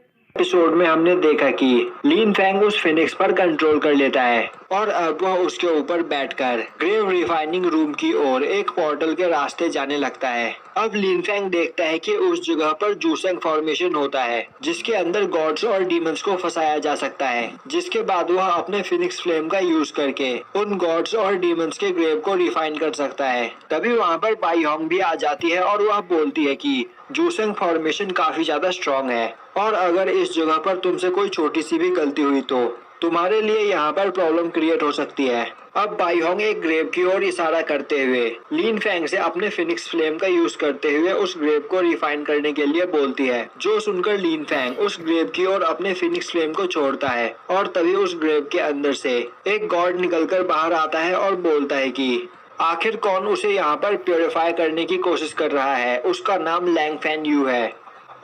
Episode में हमने देखा कि लीन फैंग उस फिनिक्स पर कंट्रोल कर लेता है और अब वह उसके ऊपर बैठकर ग्रेव रिफाइनिंग रूम की ओर एक पोर्टल के रास्ते जाने लगता है। अब लीन फैंग देखता है कि उस जगह पर जूसेंग फॉर्मेशन होता है जिसके अंदर गॉड्स और डीमंस को फंसाया जा सकता है, जिसके बाद वह अपने फिनिक्स फ्लेम का यूज करके उन गॉड्स और डीमंस के ग्रेव को रिफाइन कर सकता है। तभी वहाँ पर बाई होंग भी आ जाती है और वह बोलती है कि जूसेंग फॉर्मेशन काफी ज्यादा स्ट्रॉन्ग है और अगर इस जगह पर तुमसे कोई छोटी सी भी गलती हुई तो तुम्हारे लिए यहाँ पर प्रॉब्लम क्रिएट हो सकती है। अब बाई होंग एक ग्रेव की ओर इशारा करते हुए लीन फैंग से अपने फिनिक्स फ्लेम का यूज करते हुए उस ग्रेव को रिफाइन करने के लिए बोलती है, जो सुनकर लीन फैंग उस ग्रेव की ओर अपने फिनिक्स फ्लेम को छोड़ता है और तभी उस ग्रेव के अंदर से एक गॉड निकलकर बाहर आता है और बोलता है कि आखिर कौन उसे यहाँ पर प्योरीफाई करने की कोशिश कर रहा है। उसका नाम लैंग फैन यू है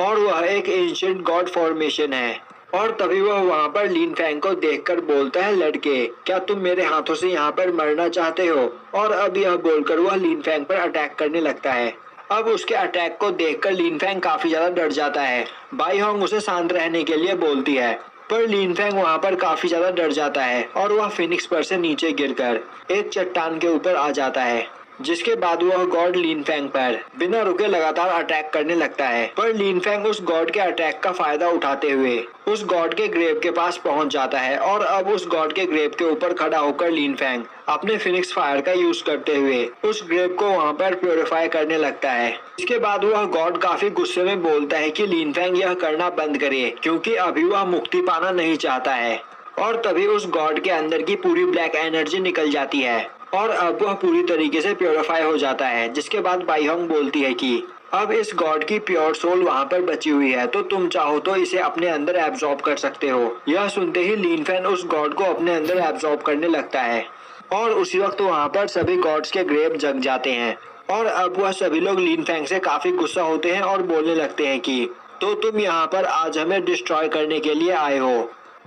और वह एक एंशिएंट गॉड फॉर्मेशन है। और तभी वह वहाँ पर लीन फैंग को देखकर बोलता है, लड़के क्या तुम मेरे हाथों से यहाँ पर मरना चाहते हो। और अब यह बोलकर वह लीन फैंग पर अटैक करने लगता है। अब उसके अटैक को देखकर लीन फैंग काफी ज्यादा डर जाता है। बाई होंग उसे शांत रहने के लिए बोलती है, पर लीन फैंग वहाँ पर काफी ज्यादा डर जाता है और वह फिनिक्स पर से नीचे गिरकर एक चट्टान के ऊपर आ जाता है, जिसके बाद वह गॉड लीन फैंग पर बिना रुके लगातार अटैक करने लगता है। पर लीन फैंग उस गॉड के अटैक का फायदा उठाते हुए उस गॉड के ग्रेव के पास पहुंच जाता है और अब उस गॉड के ग्रेव के ऊपर खड़ा होकर लीन फैंग अपने फिनिक्स फायर का यूज करते हुए उस ग्रेव को वहां पर प्योरीफाई करने लगता है। इसके बाद वह गॉड काफी गुस्से में बोलता है कि लीन फैंग यह करना बंद करे, क्योंकि अभी वह मुक्ति पाना नहीं चाहता है। और तभी उस गॉड के अंदर की पूरी ब्लैक एनर्जी निकल जाती है और अब वह पूरी तरीके से प्योरीफाई हो जाता है। जिसके बाद बाई होंग बोलती है कि अब इस गॉड की प्योर सोल वहाँ पर बची हुई है, तो तुम चाहो तो इसे अपने अंदर एब्जॉर्ब कर सकते हो। यह सुनते ही लीन फैन उस गॉड को अपने अंदर एब्जॉर्ब करने लगता है और उसी वक्त वहाँ पर सभी गॉड्स के ग्रेव जग जाते हैं। और अब वह सभी लोग लीन फैंग से काफी गुस्सा होते हैं और बोलने लगते हैं कि तो तुम यहाँ पर आज हमें डिस्ट्रॉय करने के लिए आए हो,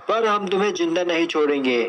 पर हम तुम्हें जिंदा नहीं छोड़ेंगे।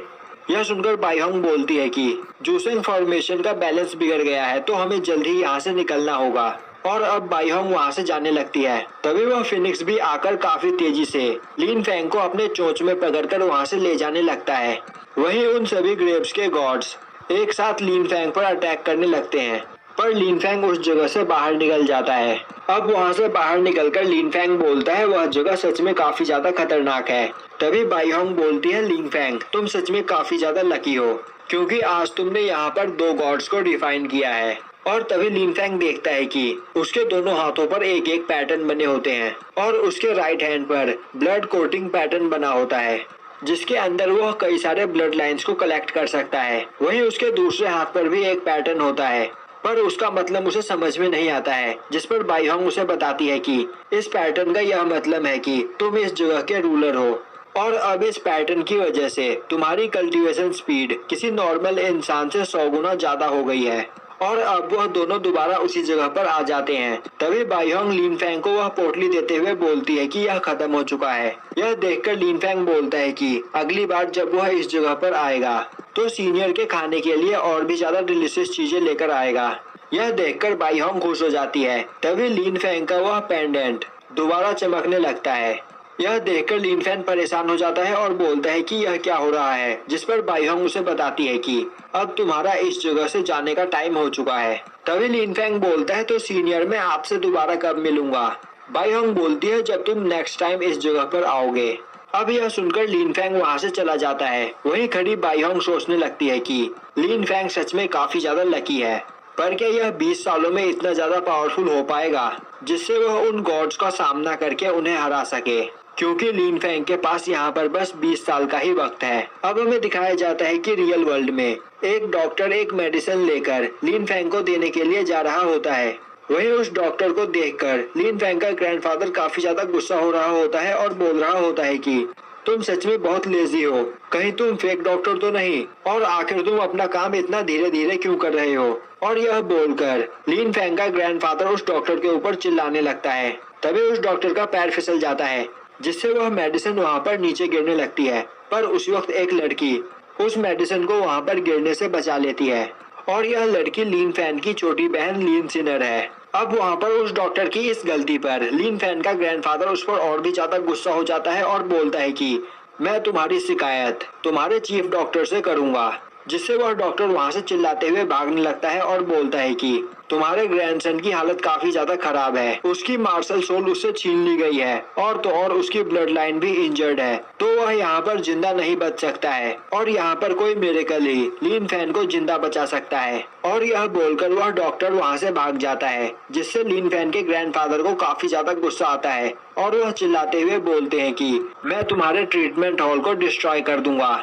यह सुनकर बाई होंग बोलती है कि जूसेंग फॉर्मेशन का बैलेंस बिगड़ गया है, तो हमें जल्द ही यहाँ से निकलना होगा। और अब बाई होंग वहाँ से जाने लगती है। तभी वह फिनिक्स भी आकर काफी तेजी से लीन फैंग को अपने चोंच में पकड़कर वहाँ से ले जाने लगता है। वहीं उन सभी ग्रेव्स के गॉड्स एक साथ लीन फैंग पर अटैक करने लगते हैं, पर लीन फैंग उस जगह से बाहर निकल जाता है। अब वहाँ से बाहर निकलकर लीन फैंग बोलता है, वह जगह सच में काफी ज्यादा खतरनाक है। तभी बाई होंग बोलती है, लीन फैंग तुम सच में काफी ज्यादा लकी हो, क्योंकि आज तुमने यहाँ पर 2 गॉड्स को डिफाइन किया है। और तभी लीन फैंग देखता है कि उसके दोनों हाथों पर एक एक पैटर्न बने होते हैं और उसके राइट हैंड पर ब्लड कोटिंग पैटर्न बना होता है, जिसके अंदर वह कई सारे ब्लड लाइंस को कलेक्ट कर सकता है। वहीं उसके दूसरे हाथ पर भी एक पैटर्न होता है, पर उसका मतलब उसे समझ में नहीं आता है। जिस पर बाई होंग उसे बताती है कि इस पैटर्न का यह मतलब है कि तुम इस जगह के रूलर हो और अब इस पैटर्न की वजह से तुम्हारी कल्टीवेशन स्पीड किसी नॉर्मल इंसान से 100 गुना ज्यादा हो गई है। और अब वह दोनों दोबारा उसी जगह पर आ जाते हैं। तभी बाई होंग लीन फैंग को वह पोटली देते हुए बोलती है कि यह खत्म हो चुका है। यह देखकर लीन फैंग बोलता है कि अगली बार जब वह इस जगह पर आएगा तो सीनियर के खाने के लिए और भी ज्यादा डिलीशियस चीजें लेकर आएगा। यह देखकर बाई होंग खुश हो जाती है। तभी लीन फैंग का वह पेंडेंट दोबारा चमकने लगता है। यह देखकर लीन फैंग परेशान हो जाता है और बोलता है कि यह क्या हो रहा है। जिस पर बाई होंग उसे बताती है कि अब तुम्हारा इस जगह से जाने का टाइम हो चुका है। तभी लीन फैंग बोलता है, तो सीनियर मैं आपसे दोबारा कब मिलूंगा। बाई होंग बोलती है, जब तुम नेक्स्ट टाइम इस जगह पर आओगे। अब यह सुनकर लीन फैंग वहाँ से चला जाता है। वहीं खड़ी बाई होंग सोचने लगती है कि लीन फैंग सच में काफी ज्यादा लकी है, पर क्या यह 20 सालों में इतना ज्यादा पावरफुल हो पाएगा जिससे वह उन गॉड्स का सामना करके उन्हें हरा सके, क्योंकि लीन फैंग के पास यहाँ पर बस 20 साल का ही वक्त है। अब हमें दिखाया जाता है कि रियल वर्ल्ड में एक डॉक्टर एक मेडिसिन लेकर लीन फैंग को देने के लिए जा रहा होता है। वहीं उस डॉक्टर को देखकर लीन फैंग का ग्रैंडफादर काफी ज्यादा गुस्सा हो रहा होता है और बोल रहा होता है कि तुम सच में बहुत लेजी हो, कहीं तुम फेक डॉक्टर तो नहीं, और आखिर तुम अपना काम इतना धीरे धीरे क्यों कर रहे हो। और यह बोलकर लीन फैंग का ग्रैंडफादर उस डॉक्टर के ऊपर चिल्लाने लगता है। तभी उस डॉक्टर का पैर फिसल जाता है, जिससे वह मेडिसिन वहाँ पर नीचे गिरने लगती है। पर उसी वक्त एक लड़की उस मेडिसिन को वहाँ पर गिरने से बचा लेती है और यह लड़की लीन फैंग की छोटी बहन लीन सिनर है। अब वहाँ पर उस डॉक्टर की इस गलती पर लिन फैन का ग्रैंडफादर उस पर और भी ज्यादा गुस्सा हो जाता है और बोलता है कि मैं तुम्हारी शिकायत तुम्हारे चीफ डॉक्टर से करूंगा, जिससे वह डॉक्टर वहाँ से चिल्लाते हुए भागने लगता है और बोलता है कि तुम्हारे ग्रैंडसन की हालत काफी ज्यादा खराब है, उसकी मार्शल सोल उससे छीन ली गई है और तो और उसकी ब्लड लाइन भी इंजर्ड है, तो वह यहाँ पर जिंदा नहीं बच सकता है और यहाँ पर कोई मिरेकल ही लिन फैन को जिंदा बचा सकता है। और यह बोलकर वह डॉक्टर वहाँ से भाग जाता है, जिससे लिन फैन के ग्रैंडफादर को काफी ज्यादा गुस्सा आता है और वह चिल्लाते हुए बोलते हैं कि मैं तुम्हारे ट्रीटमेंट हॉल को डिस्ट्रॉय कर दूंगा।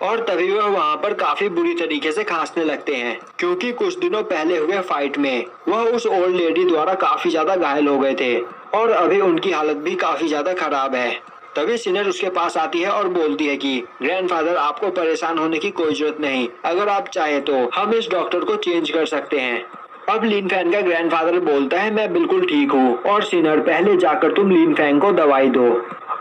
और तभी वह वहाँ पर काफी बुरी तरीके से खांसने लगते हैं, क्योंकि कुछ दिनों पहले हुए फाइट में वह उस ओल्ड लेडी द्वारा काफी ज्यादा घायल हो गए थे और अभी उनकी हालत भी काफी ज्यादा खराब है। तभी सिनर उसके पास आती है और बोलती है कि ग्रैंडफादर आपको परेशान होने की कोई जरूरत नहीं, अगर आप चाहे तो हम इस डॉक्टर को चेंज कर सकते हैं। अब लिन फैन का ग्रैंडफादर बोलता है मैं बिल्कुल ठीक हूँ और सिनर पहले जाकर तुम लिन फैन को दवाई दो।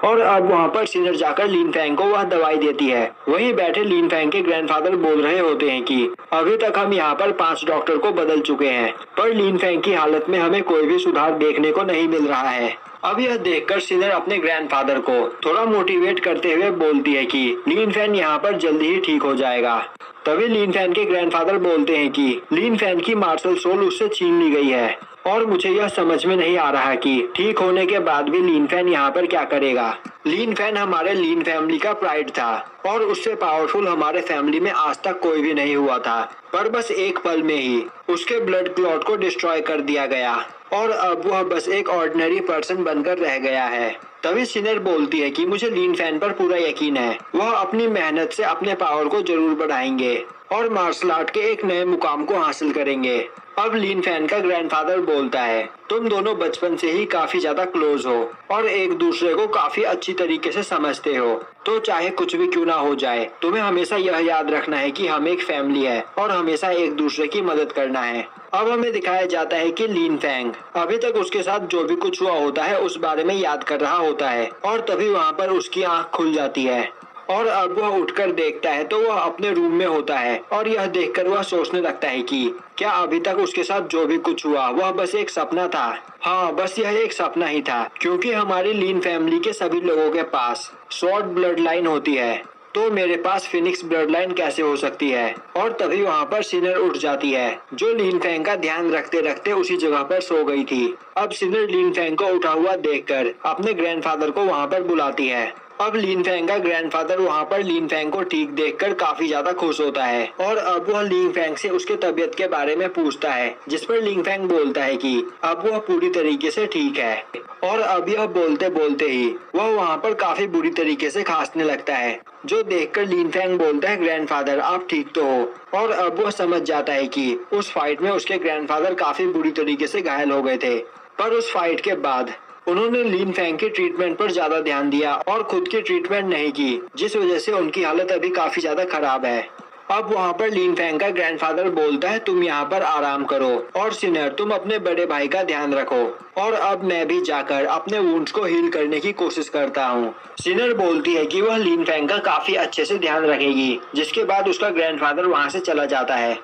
और अब वहाँ पर सिनर जाकर लिन फैंग को वह दवाई देती है। वहीं बैठे लिन फैंग के ग्रैंडफादर बोल रहे होते हैं कि अभी तक हम यहाँ पर 5 डॉक्टर को बदल चुके हैं, पर लिन फैंग की हालत में हमें कोई भी सुधार देखने को नहीं मिल रहा है। अब यह देखकर सिनर अपने ग्रैंडफादर को थोड़ा मोटिवेट करते हुए बोलती है कि लिन फैन यहाँ पर जल्दी ही ठीक हो जाएगा। तभी लिन फैन के ग्रैंडफादर बोलते हैं कि लिन फैन की मार्शल सोल उससे छीन ली गई है और मुझे यह समझ में नहीं आ रहा कि ठीक होने के बाद भी लिन फैन यहाँ पर क्या करेगा। लिन फैन हमारे लिन फैमिली का प्राइड था और उससे पावरफुल हमारे फैमिली में आज तक कोई भी नहीं हुआ था, पर बस एक पल में ही उसके ब्लड क्लॉट को डिस्ट्रॉय कर दिया गया और अब वह बस एक ऑर्डिनरी पर्सन बनकर रह गया है। तभी सिनर बोलती है कि मुझे लिन फैन पर पूरा यकीन है, वह अपनी मेहनत से अपने पावर को जरूर बढ़ाएंगे और मार्शल आर्ट के एक नए मुकाम को हासिल करेंगे। अब लिन फैन का ग्रैंडफादर बोलता है तुम दोनों बचपन से ही काफी ज्यादा क्लोज हो और एक दूसरे को काफी अच्छी तरीके से समझते हो, तो चाहे कुछ भी क्यों ना हो जाए तुम्हें हमेशा यह याद रखना है कि हम एक फैमिली है और हमेशा एक दूसरे की मदद करना है। अब हमें दिखाया जाता है कि लिन फैंग अभी तक उसके साथ जो भी कुछ हुआ होता है उस बारे में याद कर रहा होता है और तभी वहाँ पर उसकी आँख खुल जाती है और अब वह उठकर देखता है तो वह अपने रूम में होता है और यह देखकर वह सोचने लगता है कि क्या अभी तक उसके साथ जो भी कुछ हुआ वह बस एक सपना था। हाँ, बस यह एक सपना ही था, क्योंकि हमारी लिन फैमिली के सभी लोगों के पास शॉर्ट ब्लड लाइन होती है, तो मेरे पास फिनिक्स ब्लड लाइन कैसे हो सकती है। और तभी वहाँ पर सिनर उठ जाती है, जो लिन फैंग का ध्यान रखते रखते उसी जगह पर सो गई थी। अब सिनर लिन फैंग को उठा हुआ देखकर अपने ग्रैंडफादर को वहाँ पर बुलाती है। अब लिन फैंग का ग्रैंडफादर वहाँ पर लिन फैंग को ठीक देखकर काफी ज्यादा खुश होता है और अब वह लिन फैंग से उसके तबीयत के बारे में पूछता है, जिस पर लिन फैंग बोलता है कि अब वह पूरी तरीके से ठीक है। और अब यह बोलते बोलते ही वह वहाँ पर काफी बुरी तरीके से खांसने लगता है, जो देखकर लिन फैंग बोलता है ग्रैंडफादर आप ठीक तो हो। और अब वह समझ जाता है कि उस फाइट में उसके ग्रैंडफादर काफी बुरी तरीके से घायल हो गए थे, पर उस फाइट के बाद उन्होंने लिन फैंग के ट्रीटमेंट पर ज्यादा ध्यान दिया और खुद की ट्रीटमेंट नहीं की, जिस वजह से उनकी हालत अभी काफी ज्यादा खराब है। अब वहाँ पर लिन फैंग का ग्रैंडफादर बोलता है तुम यहाँ पर आराम करो और सिनर तुम अपने बड़े भाई का ध्यान रखो और अब मैं भी जाकर अपने वुंड्स को हील करने की कोशिश करता हूँ। सिनर बोलती है कि वह लिन फैंग का काफी अच्छे से ध्यान रखेगी, जिसके बाद उसका ग्रैंडफादर वहाँ से चला जाता है।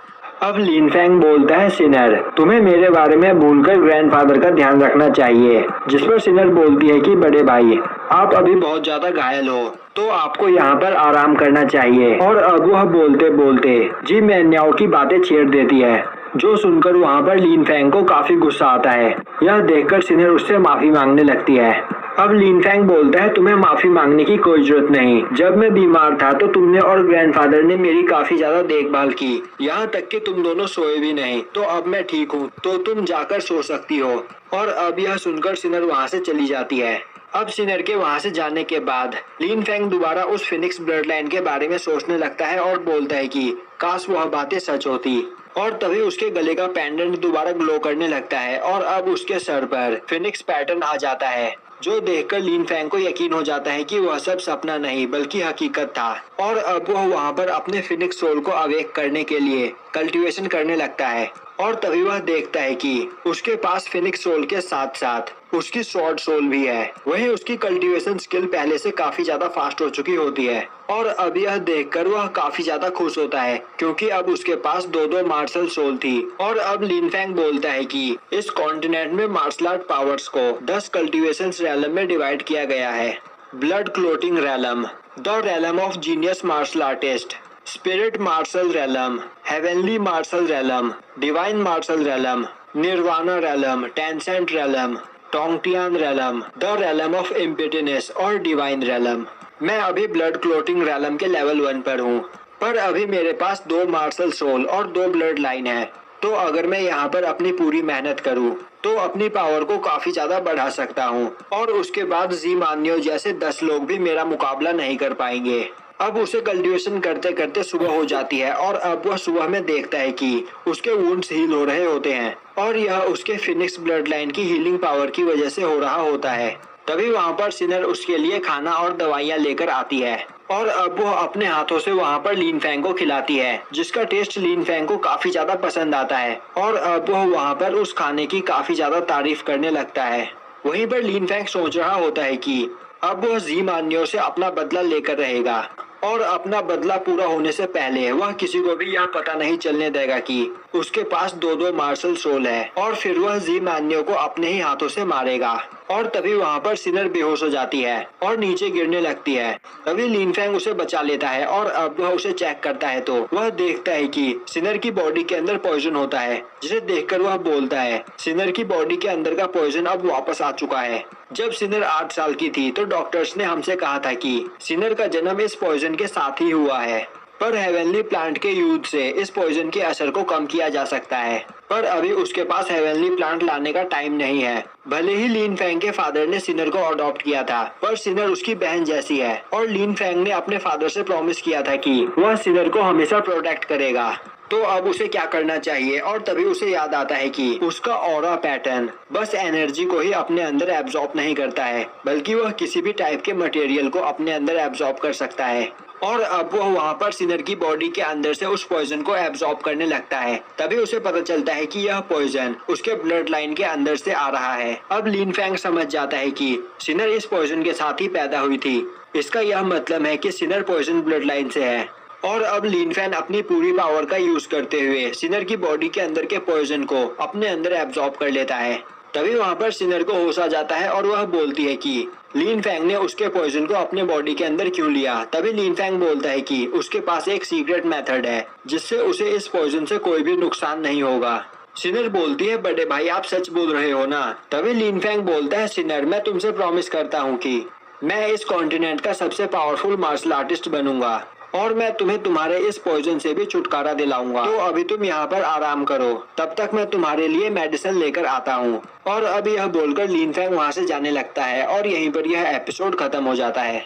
अब लिन फैंग बोलता है सिनर तुम्हें मेरे बारे में भूलकर ग्रैंडफादर का ध्यान रखना चाहिए, जिस पर सिनर बोलती है कि बड़े भाई आप अभी बहुत ज्यादा घायल हो तो आपको यहाँ पर आराम करना चाहिए। और अब वह बोलते बोलते जी मैन्याओ की बातें छेड़ देती है, जो सुनकर वहाँ पर लिन फैंग को काफी गुस्सा आता है। यह देखकर सिनर उससे माफी मांगने लगती है। अब लिन फैंग बोलता है तुम्हें माफी मांगने की कोई जरूरत नहीं, जब मैं बीमार था तो तुमने और ग्रैंडफादर ने मेरी काफी ज्यादा देखभाल की, यहाँ तक कि तुम दोनों सोए भी नहीं, तो अब मैं ठीक हूँ तो तुम जाकर सो सकती हो। और अब यह सुनकर सिनर वहाँ से चली जाती है। अब सिनर के वहाँ से जाने के बाद लिन फैंग दोबारा उस फिनिक्स ब्लड लाइन के बारे में सोचने लगता है और बोलता है कि काश वह बातें सच होती। और तभी उसके गले का पेंडेंट दोबारा ग्लो करने लगता है और अब उसके सर पर फिनिक्स पैटर्न आ जाता है, जो देखकर लिन फैंग को यकीन हो जाता है कि वह सब सपना नहीं बल्कि हकीकत था। और अब वह वहाँ पर अपने फिनिक्स सोल को अवेक करने के लिए कल्टीवेशन करने लगता है। और तभी वह देखता है कि उसके पास फिनिक्स सोल के साथ साथ उसकी स्वॉर्ड सोल भी है। वहीं उसकी कल्टीवेशन स्किल पहले से काफी ज्यादा फास्ट हो चुकी होती है और अब यह देखकर वह काफी ज्यादा खुश होता है क्योंकि अब उसके पास दो दो मार्शल सोल थी। और अब लिन फैंग बोलता है कि इस कॉन्टिनेंट में मार्शल आर्ट पावर्स को 10 कल्टीवेशन रैलम में डिवाइड किया गया है। Blood clotting realm, the realm of genius martial artist, spirit martial realm, heavenly martial realm, divine martial realm, nirvana realm, Tencent realm, Tongtian realm, the realm of emptiness और divine realm. मैं अभी blood clotting realm के level 1 पर हूँ, पर अभी मेरे पास 2 martial soul और 2 ब्लड लाइन है। तो अगर मैं यहाँ पर अपनी पूरी मेहनत करूँ तो अपनी पावर को काफी ज्यादा बढ़ा सकता हूँ और उसके बाद जी मान्यो जैसे 10 लोग भी मेरा मुकाबला नहीं कर पाएंगे। अब उसे कल्टीवेशन करते करते सुबह हो जाती है और अब वह सुबह में देखता है कि उसके वुंड्स हील हो रहे होते हैं और यह उसके फिनिक्स ब्लड लाइन की हीलिंग पावर की वजह से हो रहा होता है। तभी वहाँ पर सिनर उसके लिए खाना और दवाइयाँ लेकर आती है और अब वह अपने हाथों से वहाँ पर लिन फैंग को खिलाती है जिसका टेस्ट लिन फैंग को काफी ज्यादा पसंद आता है और अब वह वहाँ पर उस खाने की काफी ज्यादा तारीफ करने लगता है। वहीं पर लिन फैंग सोच रहा होता है कि अब वह जी मान्यो से अपना बदला लेकर रहेगा और अपना बदला पूरा होने से पहले वह किसी को भी यह पता नहीं चलने देगा कि उसके पास 2 मार्शल सोल है और फिर वह जी मान्यो को अपने ही हाथों से मारेगा। और तभी वहाँ पर सिनर बेहोश हो जाती है और नीचे गिरने लगती है। तभी लिन फैंग उसे बचा लेता है और अब वह उसे चेक करता है तो वह देखता है कि सिनर की बॉडी के अंदर पॉइजन होता है, जिसे देखकर वह बोलता है सिनर की बॉडी के अंदर का पॉइजन अब वापस आ चुका है। जब सिनर 8 साल की थी तो डॉक्टर्स ने हमसे कहा था कि सिनर का जन्म इस पॉइजन के साथ ही हुआ है, पर हेवनली प्लांट के यूज से इस पॉइजन के असर को कम किया जा सकता है, पर अभी उसके पास हेवनली प्लांट लाने का टाइम नहीं है। भले ही लिन फैंग के फादर ने सिनर को अडॉप्ट किया था, पर सिनर उसकी बहन जैसी है और लिन फैंग ने अपने फादर से प्रॉमिस किया था कि वह सिनर को हमेशा प्रोटेक्ट करेगा। तो अब उसे क्या करना चाहिए? और तभी उसे याद आता है कि उसका ऑरा पैटर्न बस एनर्जी को ही अपने अंदर एब्जॉर्ब नहीं करता है, बल्कि वह किसी भी टाइप के मटेरियल को अपने अंदर एब्जॉर्ब कर सकता है। और अब वह वहाँ पर सिनर की बॉडी के अंदर से उस पॉइजन को एब्जॉर्ब करने लगता है। तभी उसे पता चलता है कि यह पॉइजन उसके ब्लड लाइन के अंदर से आ रहा है। अब लिन फैंग समझ जाता है कि सिनर इस पॉइजन के साथ ही पैदा हुई थी। इसका यह मतलब है कि सिनर पॉइजन ब्लड लाइन से है। और अब लिन फैंग अपनी पूरी पावर का यूज करते हुए सिनर की बॉडी के अंदर के पॉइजन को अपने अंदर एब्जॉर्ब कर लेता है। तभी वहाँ पर सिनर को होश आ जाता है और वह बोलती है कि लिन फैंग ने उसके पॉइजन को अपने बॉडी के अंदर क्यों लिया। तभी लिन फैंग बोलता है कि उसके पास एक सीक्रेट मेथड है जिससे उसे इस पॉइजन से कोई भी नुकसान नहीं होगा। सिनर बोलती है, बड़े भाई आप सच बोल रहे हो ना? तभी लिन फैंग बोलता है, सिनर मैं तुमसे प्रॉमिस करता हूँ कि मैं इस कॉन्टिनेंट का सबसे पावरफुल मार्शल आर्टिस्ट बनूंगा और मैं तुम्हें तुम्हारे इस पॉइजन से भी छुटकारा दिलाऊंगा। तो अभी तुम यहाँ पर आराम करो, तब तक मैं तुम्हारे लिए मेडिसिन लेकर आता हूँ। और अब यह बोलकर लिन फैंग वहाँ से जाने लगता है और यहीं पर यह एपिसोड खत्म हो जाता है।